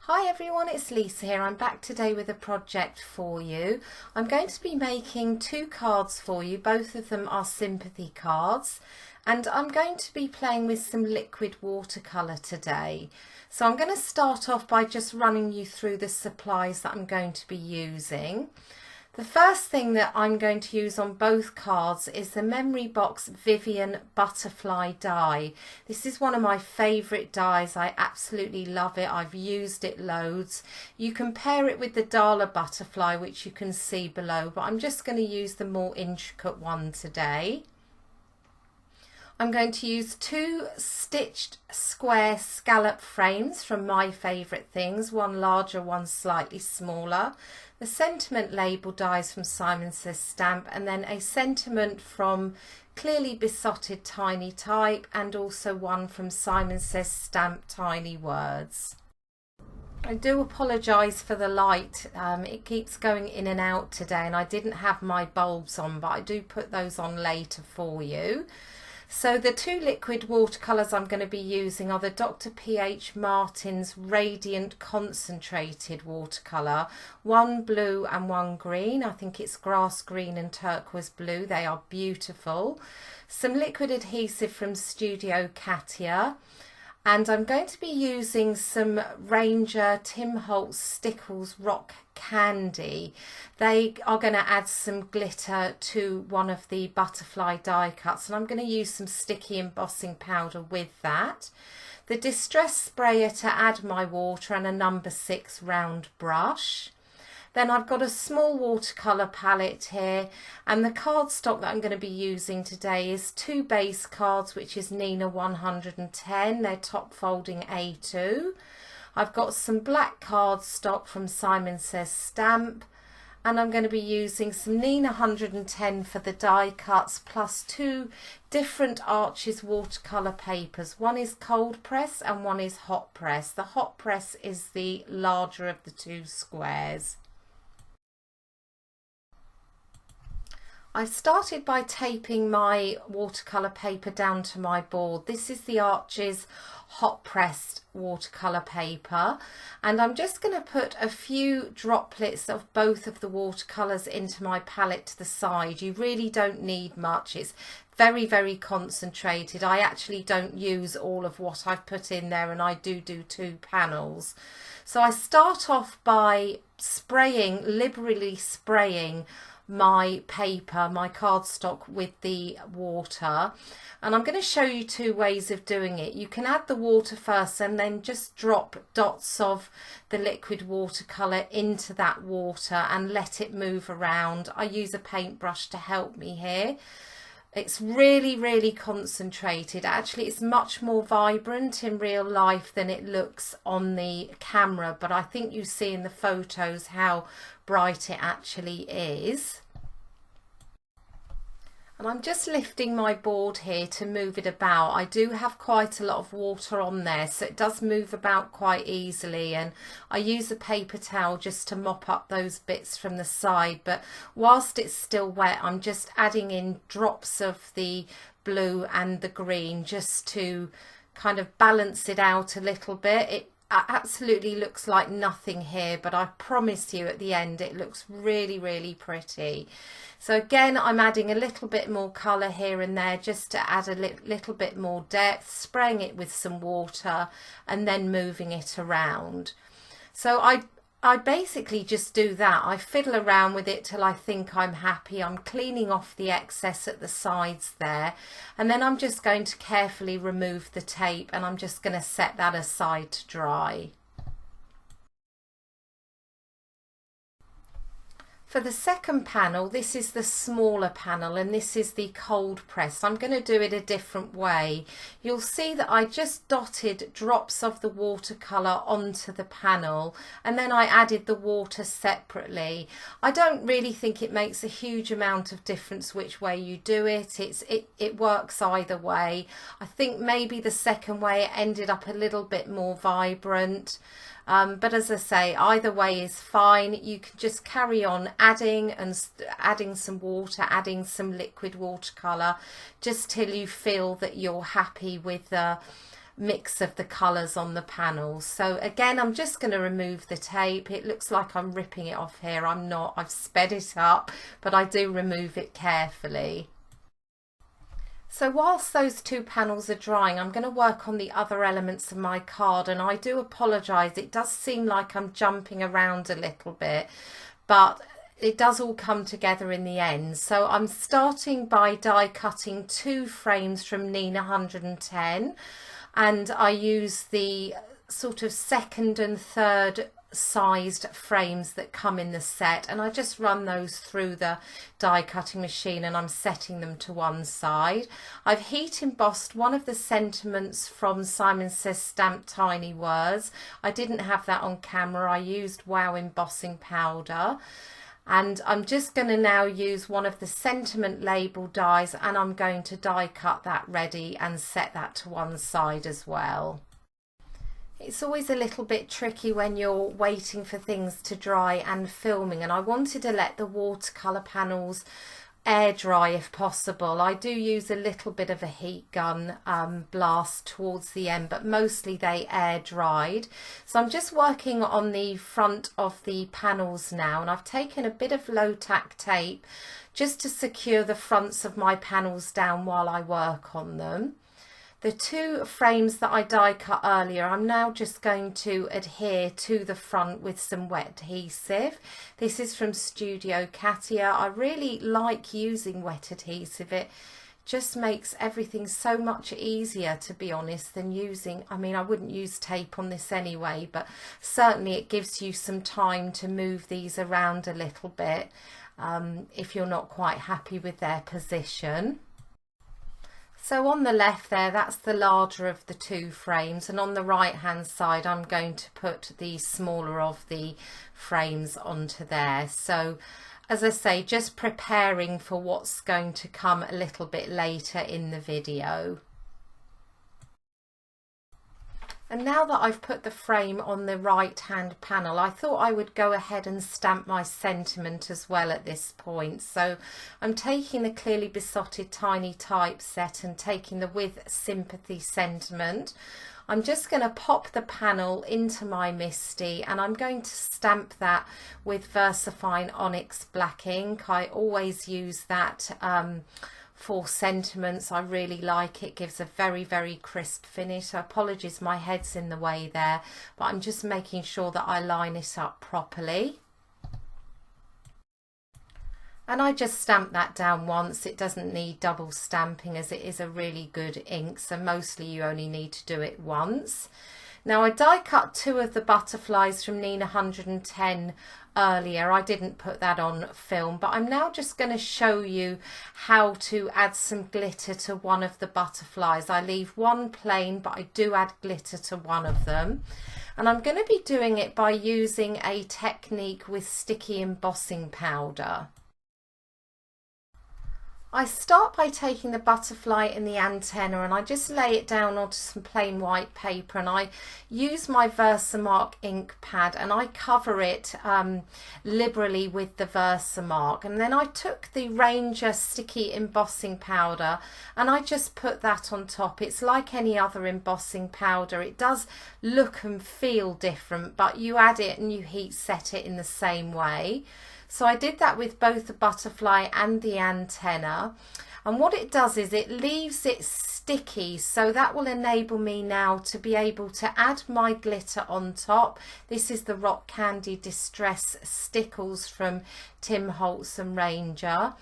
Hi everyone, it's Lisa here. I'm back today with a project for you. I'm going to be making two cards for you. Both of them are sympathy cards, and I'm going to be playing with some liquid watercolour today. So I'm going to start off by just running you through the supplies that I'm going to be using. The first thing that I'm going to use on both cards is the Memory Box VIVIENNE butterfly die. This is one of my favourite dies. I absolutely love it. I've used it loads. You can pair it with the Dala butterfly, which you can see below, but I'm just going to use the more intricate one today. I'm going to use two stitched square scallop frames from My Favourite Things, one larger, one slightly smaller. The sentiment label dies from Simon Says Stamp, and then a sentiment from Clearly Besotted Tiny Type, and also one from Simon Says Stamp Tiny Words. I do apologise for the light, it keeps going in and out today, and I didn't have my bulbs on, but I do put those on later for you. So the two liquid watercolours I'm going to be using are the Dr. P.H. Martin's Radiant Concentrated Watercolour, one blue and one green. I think it's grass green and turquoise blue. They are beautiful. Some liquid adhesive from Studio Katia. And I'm going to be using some Ranger Tim Holtz Stickles Rock Candy. They are going to add some glitter to one of the butterfly die cuts, and I'm going to use some sticky embossing powder with that. The Distress Sprayer to add my water, and a number 6 round brush. Then I've got a small watercolour palette here, and the cardstock that I'm going to be using today is two base cards, which is Nina 110, they're top folding A2. I've got some black cardstock from Simon Says Stamp, and I'm going to be using some Nina 110 for the die cuts, plus two different Arches watercolour papers. One is cold press and one is hot press. The hot press is the larger of the two squares. I started by taping my watercolour paper down to my board. This is the Arches hot pressed watercolour paper, and I'm just going to put a few droplets of both of the watercolours into my palette to the side. You really don't need much. It's very concentrated. I actually don't use all of what I've put in there, and I do two panels. So I start off by liberally spraying my paper, my cardstock, with the water, and I'm going to show you two ways of doing it. You can add the water first and then just drop dots of the liquid watercolour into that water and let it move around. I use a paintbrush to help me here. It's really concentrated. Actually, it's much more vibrant in real life than it looks on the camera, but I think you see in the photos how bright it actually is. And I'm just lifting my board here to move it about. I do have quite a lot of water on there, so it does move about quite easily, and I use a paper towel just to mop up those bits from the side. But whilst it's still wet, I'm just adding in drops of the blue and the green just to kind of balance it out a little bit. It absolutely looks like nothing here, but I promise you at the end it looks really pretty. So again, I'm adding a little bit more colour here and there just to add a little bit more depth, spraying it with some water and then moving it around. So I basically just do that. I fiddle around with it till I think I'm happy. I'm cleaning off the excess at the sides there, and then I'm just going to carefully remove the tape, and I'm just going to set that aside to dry. For the second panel, this is the smaller panel, and this is the cold press. I'm going to do it a different way. You'll see that I just dotted drops of the watercolour onto the panel, and then I added the water separately. I don't really think it makes a huge amount of difference which way you do it. It works either way. I think maybe the second way it ended up a little bit more vibrant. But as I say, either way is fine. You can just carry on adding some water, adding some liquid watercolour, just till you feel that you're happy with the mix of the colours on the panels. So again, I'm just going to remove the tape. It looks like I'm ripping it off here. I'm not. I've sped it up, but I do remove it carefully. So whilst those two panels are drying, I'm going to work on the other elements of my card, and I do apologise, it does seem like I'm jumping around a little bit, but it does all come together in the end. So I'm starting by die cutting 2 frames from Nina 110, and I use the sort of second and third sized frames that come in the set, and I just run those through the die cutting machine, and I'm setting them to one side. I've heat embossed one of the sentiments from Simon Says Stamped Tiny Words. I didn't have that on camera. I used Wow embossing powder, and I'm just going to now use one of the sentiment label dies, and I'm going to die cut that ready and set that to one side as well. It's always a little bit tricky when you're waiting for things to dry and filming, and I wanted to let the watercolour panels air dry if possible. I do use a little bit of a heat gun blast towards the end, but mostly they air dried. So I'm just working on the front of the panels now, and I've taken a bit of low tack tape just to secure the fronts of my panels down while I work on them. The 2 frames that I die cut earlier, I'm now just going to adhere to the front with some wet adhesive. This is from Studio Katia. I really like using wet adhesive. It just makes everything so much easier, to be honest, than using, I mean, I wouldn't use tape on this anyway, but certainly it gives you some time to move these around a little bit if you're not quite happy with their position. So on the left there, that's the larger of the 2 frames, and on the right hand side I'm going to put the smaller of the frames onto there. So as I say, just preparing for what's going to come a little bit later in the video. And now that I've put the frame on the right hand panel, I thought I would go ahead and stamp my sentiment as well at this point. So I'm taking the Clearly Besotted Tiny Typeset and taking the With Sympathy sentiment. I'm just going to pop the panel into my MISTI, and I'm going to stamp that with VersaFine Onyx Black ink. I always use that for sentiments. I really like it. Gives a very, very crisp finish. So apologies, my head's in the way there, but I'm just making sure that I line it up properly. And I just stamp that down once. It doesn't need double stamping, as it is a really good ink, so mostly you only need to do it once. Now I die cut 2 of the butterflies from Nina 110 earlier. I didn't put that on film, but I'm now just going to show you how to add some glitter to one of the butterflies. I leave one plain, but I do add glitter to one of them. And I'm going to be doing it by using a technique with sticky embossing powder. I start by taking the butterfly and the antenna, and I just lay it down onto some plain white paper, and I use my Versamark ink pad, and I cover it liberally with the Versamark. And then I took the Ranger sticky embossing powder and I just put that on top. It's like any other embossing powder. It does look and feel different, but you add it and you heat set it in the same way. So I did that with both the butterfly and the antenna, and what it does is it leaves it sticky, so that will enable me now to be able to add my glitter on top. This is the Rock Candy Distress Stickles from Tim Holtz and Ranger,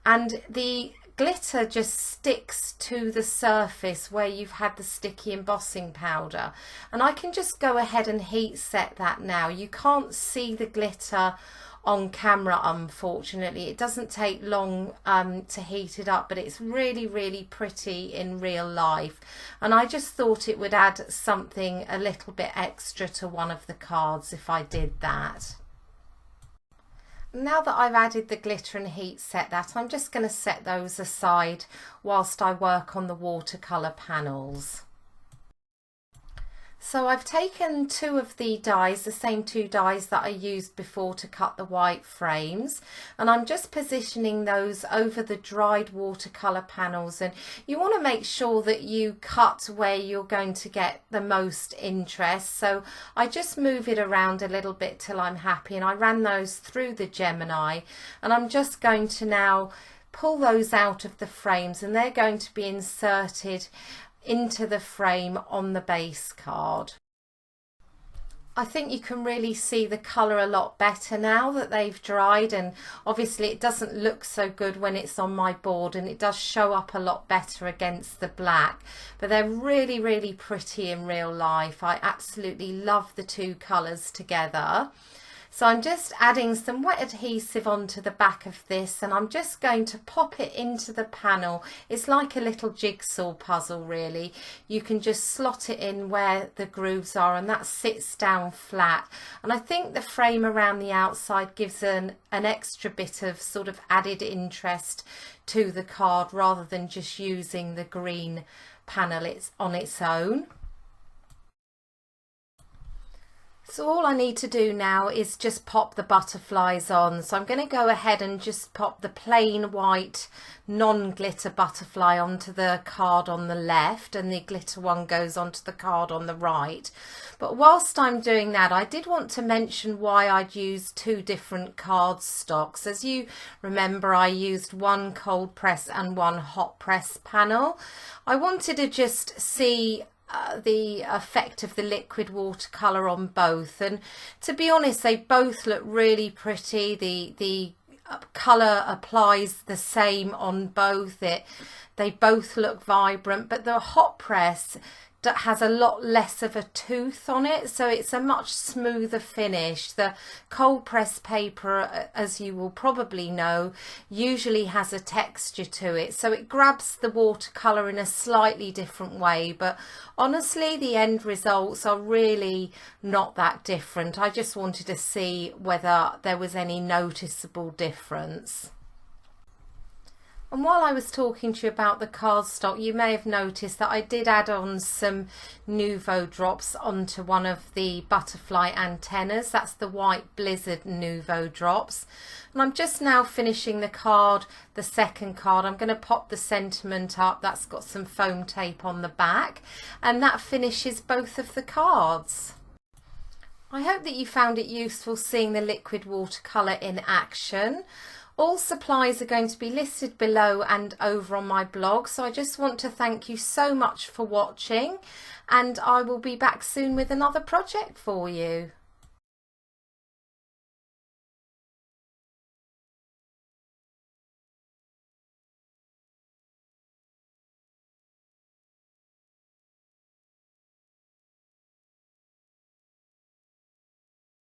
and the glitter just sticks to the surface where you've had the sticky embossing powder, and I can just go ahead and heat set that now. You can't see the glitter on camera, unfortunately. It doesn't take long to heat it up, but it's really, really pretty in real life, and I just thought it would add something a little bit extra to one of the cards if I did that. Now that I've added the glitter and heat set that, I'm just going to set those aside whilst I work on the watercolour panels. So I've taken two of the dies, the same two dies that I used before to cut the white frames, and I'm just positioning those over the dried watercolour panels, and you want to make sure that you cut where you're going to get the most interest. So I just move it around a little bit till I'm happy, and I ran those through the Gemini, and I'm just going to now pull those out of the frames, and they're going to be inserted into the frame on the base card. I think you can really see the colour a lot better now that they've dried, and obviously it doesn't look so good when it's on my board, and it does show up a lot better against the black, but they're really pretty in real life. I absolutely love the two colours together. So I'm just adding some wet adhesive onto the back of this, and I'm just going to pop it into the panel. It's like a little jigsaw puzzle really. You can just slot it in where the grooves are, and that sits down flat. And I think the frame around the outside gives an extra bit of sort of added interest to the card, rather than just using the green panel on its own. So all I need to do now is just pop the butterflies on. So I'm going to go ahead and just pop the plain white non-glitter butterfly onto the card on the left, and the glitter one goes onto the card on the right. But whilst I'm doing that, I did want to mention why I'd used two different card stocks. As you remember, I used one cold press and one hot press panel. I wanted to just see the effect of the liquid watercolour on both, and to be honest, they both look really pretty. The colour applies the same on both. They both look vibrant, but the hot press that has a lot less of a tooth on it, so it's a much smoother finish. The cold press paper, as you will probably know, usually has a texture to it, so it grabs the watercolour in a slightly different way, but honestly the end results are really not that different. I just wanted to see whether there was any noticeable difference. And while I was talking to you about the cardstock, you may have noticed that I did add on some Nouveau drops onto one of the butterfly antennas. That's the white Blizzard Nouveau drops. And I'm just now finishing the card, the second card. I'm going to pop the sentiment up. That's got some foam tape on the back, and that finishes both of the cards. I hope that you found it useful seeing the liquid watercolour in action. All supplies are going to be listed below and over on my blog, so I just want to thank you so much for watching, and I will be back soon with another project for you.